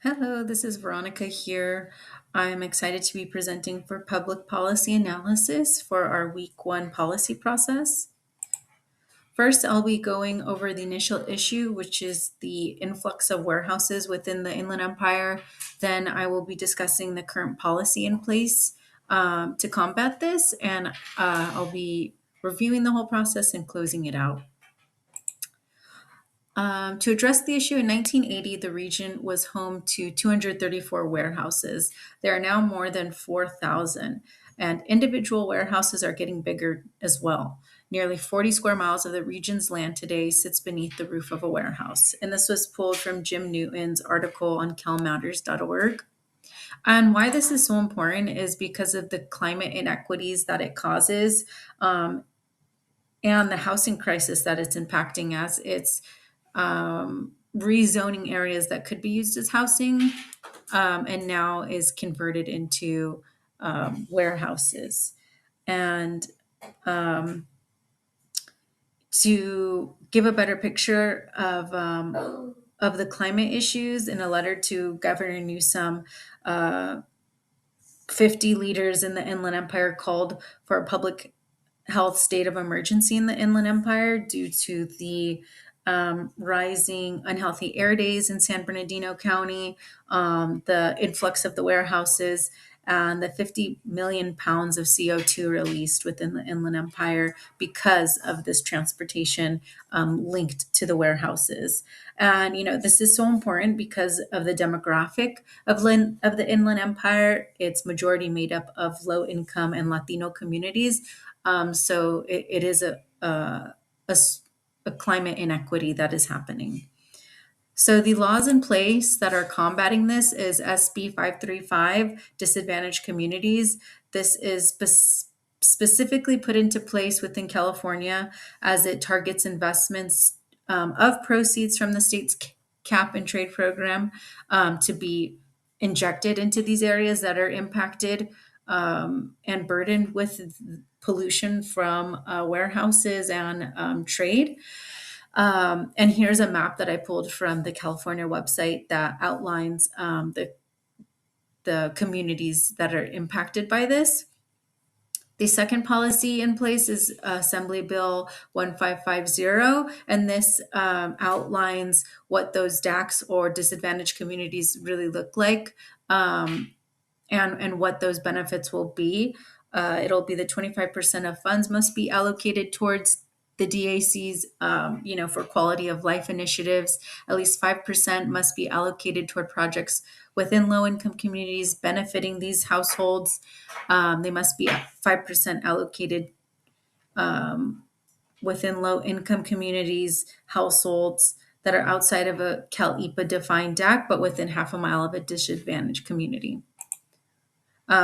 Hello, this is Veronica here. I'm excited to be presenting for public policy analysis for our week one policy process. First, I'll be going over the initial issue, which is the influx of warehouses within the Inland Empire. Then I will be discussing the current policy in place to combat this, and I'll be reviewing the whole process and closing it out. To address the issue, in 1980, the region was home to 234 warehouses. There are now more than 4,000, and individual warehouses are getting bigger as well. Nearly 40 square miles of the region's land today sits beneath the roof of a warehouse. And this was pulled from Jim Newton's article on calmatters.org. And why this is so important is because of the climate inequities that it causes, and the housing crisis that it's impacting as it's rezoning areas that could be used as housing, and now is converted into warehouses. And to give a better picture of the climate issues, in a letter to Governor Newsom, 50 leaders in the Inland Empire called for a public health state of emergency in the Inland Empire due to the rising unhealthy air days in San Bernardino County, the influx of the warehouses, and the 50 million pounds of CO2 released within the Inland Empire because of this transportation linked to the warehouses. And, this is so important because of the demographic of the Inland Empire. It's majority made up of low income and Latino communities. So it is a climate inequity that is happening. So the laws in place that are combating this is SB 535, disadvantaged communities. This is specifically put into place within California as it targets investments of proceeds from the state's cap and trade program to be injected into these areas that are impacted and burdened with pollution from warehouses and trade. And here's a map that I pulled from the California website that outlines the communities that are impacted by this. The second policy in place is Assembly Bill 1550, and this outlines what those DACs or disadvantaged communities really look like, and what those benefits will be. It'll be the 25% of funds must be allocated towards the DACs, for quality of life initiatives. At least 5% must be allocated toward projects within low income communities benefiting these households. They must be 5% allocated within low income communities, households that are outside of a Cal EPA defined DAC, but within half a mile of a disadvantaged community.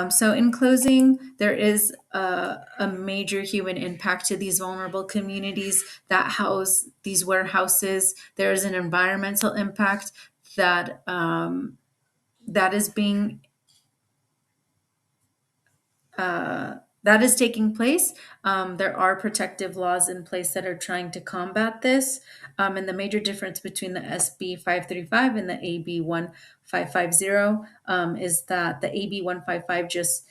So in closing, there is a major human impact to these vulnerable communities that house these warehouses. There is an environmental impact that that is being that is taking place. There are protective laws in place that are trying to combat this. And the major difference between the SB 535 and the AB 1550 is that the AB 155 just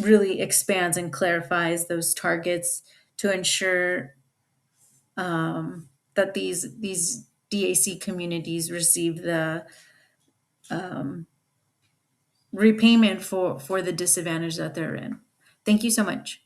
really expands and clarifies those targets to ensure that these DAC communities receive the repayment for the disadvantage that they're in. Thank you so much.